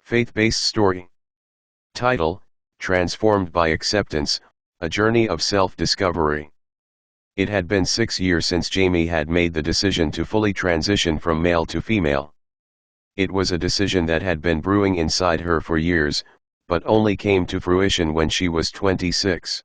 Faith-based story. Title: Transformed by Acceptance, A Journey of Self-Discovery. It had been 6 years since Jamie had made the decision to fully transition from male to female. It was a decision that had been brewing inside her for years, but only came to fruition when she was 26.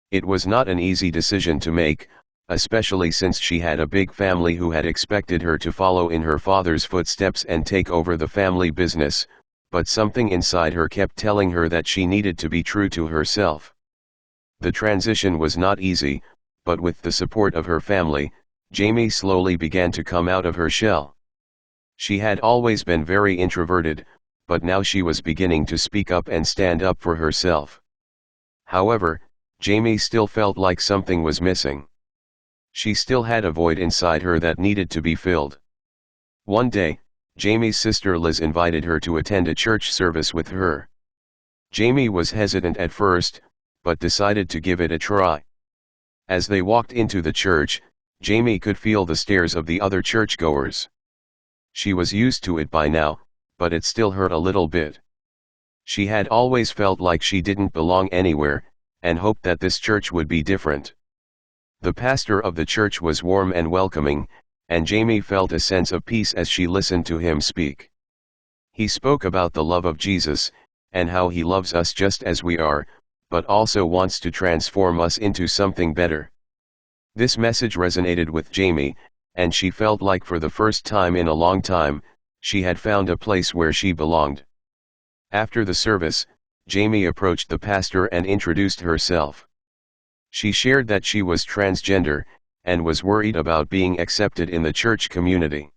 It was not an easy decision to make, especially since she had a big family who had expected her to follow in her father's footsteps and take over the family business, but something inside her kept telling her that she needed to be true to herself. The transition was not easy, but with the support of her family, Jamie slowly began to come out of her shell. She had always been very introverted, but now she was beginning to speak up and stand up for herself. However, Jamie still felt like something was missing. She still had a void inside her that needed to be filled. One day, Jamie's sister Liz invited her to attend a church service with her. Jamie was hesitant at first, but decided to give it a try. As they walked into the church, Jamie could feel the stares of the other churchgoers. She was used to it by now, but it still hurt a little bit. She had always felt like she didn't belong anywhere, and hoped that this church would be different. The pastor of the church was warm and welcoming, and Jamie felt a sense of peace as she listened to him speak. He spoke about the love of Jesus, and how he loves us just as we are, but also wants to transform us into something better. This message resonated with Jamie, and she felt like for the first time in a long time, she had found a place where she belonged. After the service, Jamie approached the pastor and introduced herself. She shared that she was transgender, and was worried about being accepted in the church community.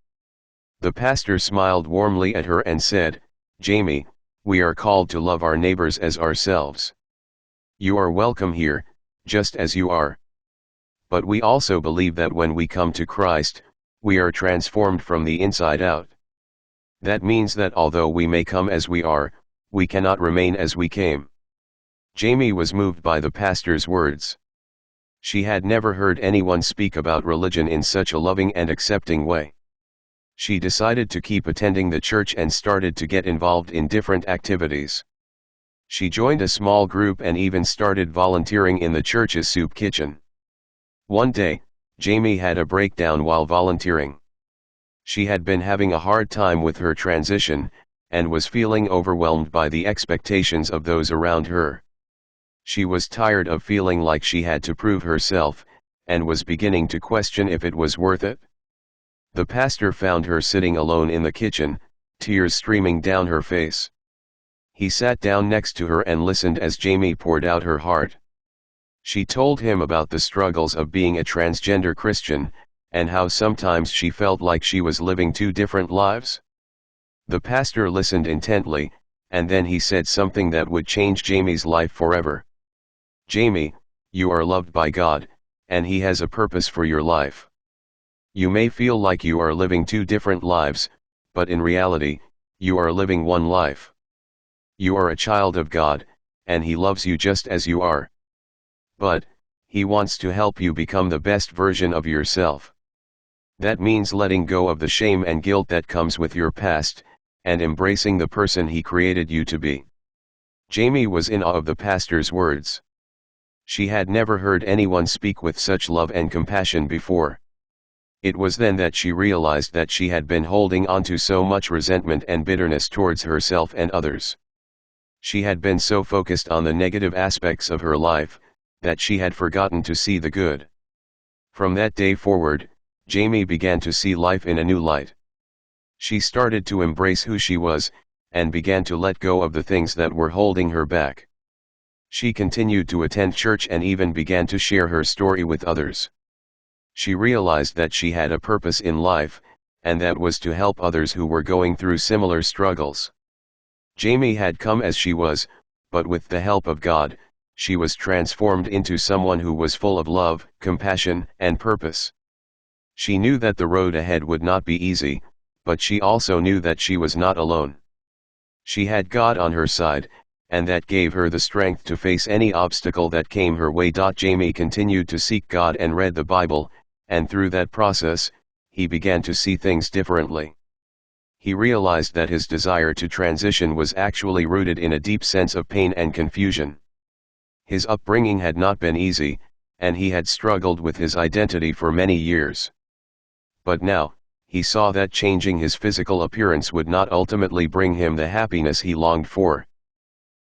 The pastor smiled warmly at her and said, "Jamie, we are called to love our neighbors as ourselves. You are welcome here, just as you are. But we also believe that when we come to Christ, we are transformed from the inside out. That means that although we may come as we are, we cannot remain as we came." Jamie was moved by the pastor's words. She had never heard anyone speak about religion in such a loving and accepting way. She decided to keep attending the church and started to get involved in different activities. She joined a small group and even started volunteering in the church's soup kitchen. One day, Jamie had a breakdown while volunteering. She had been having a hard time with her transition, and was feeling overwhelmed by the expectations of those around her. She was tired of feeling like she had to prove herself, and was beginning to question if it was worth it. The pastor found her sitting alone in the kitchen, tears streaming down her face. He sat down next to her and listened as Jamie poured out her heart. She told him about the struggles of being a transgender Christian, and how sometimes she felt like she was living two different lives. The pastor listened intently, and then he said something that would change Jamie's life forever. "Jamie, you are loved by God, and He has a purpose for your life. You may feel like you are living two different lives, but in reality, you are living one life. You are a child of God, and He loves you just as you are. But, He wants to help you become the best version of yourself. That means letting go of the shame and guilt that comes with your past, and embracing the person He created you to be." Jamie was in awe of the pastor's words. She had never heard anyone speak with such love and compassion before. It was then that she realized that she had been holding on to so much resentment and bitterness towards herself and others. She had been so focused on the negative aspects of her life, that she had forgotten to see the good. From that day forward, Jamie began to see life in a new light. She started to embrace who she was, and began to let go of the things that were holding her back. She continued to attend church and even began to share her story with others. She realized that she had a purpose in life, and that was to help others who were going through similar struggles. Jamie had come as she was, but with the help of God, she was transformed into someone who was full of love, compassion, and purpose. She knew that the road ahead would not be easy, but she also knew that she was not alone. She had God on her side, and that gave her the strength to face any obstacle that came her way. Jamie continued to seek God and read the Bible, and through that process, he began to see things differently. he realized that his desire to transition was actually rooted in a deep sense of pain and confusion. His upbringing had not been easy, and he had struggled with his identity for many years. But now, he saw that changing his physical appearance would not ultimately bring him the happiness he longed for.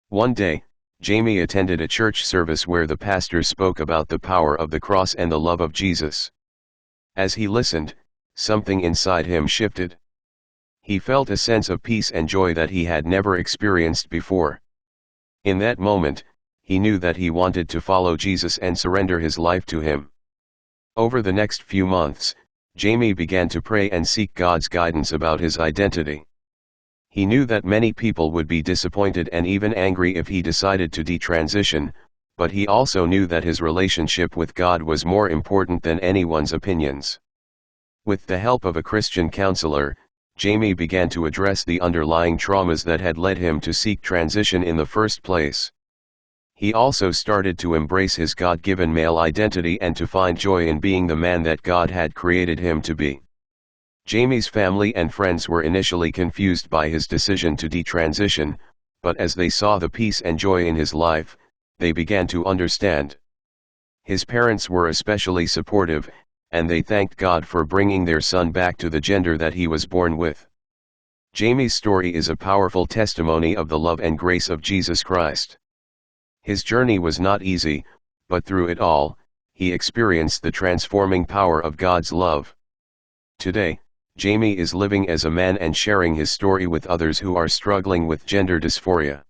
One day, Jamie attended a church service where the pastor spoke about the power of the cross and the love of Jesus. As he listened, something inside him shifted. He felt a sense of peace and joy that he had never experienced before. In that moment, he knew that he wanted to follow Jesus and surrender his life to him. Over the next few months, Jamie began to pray and seek God's guidance about his identity. He knew that many people would be disappointed and even angry if he decided to detransition, but he also knew that his relationship with God was more important than anyone's opinions. With the help of a Christian counselor, Jamie began to address the underlying traumas that had led him to seek transition in the first place. He also started to embrace his God-given male identity and to find joy in being the man that God had created him to be. Jamie's family and friends were initially confused by his decision to detransition, but as they saw the peace and joy in his life, they began to understand. His parents were especially supportive, and they thanked God for bringing their son back to the gender that he was born with. Jamie's story is a powerful testimony of the love and grace of Jesus Christ. His journey was not easy, but through it all, he experienced the transforming power of God's love. Today, Jamie is living as a man and sharing his story with others who are struggling with gender dysphoria.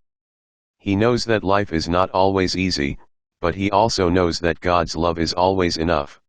He knows that life is not always easy, but he also knows that God's love is always enough.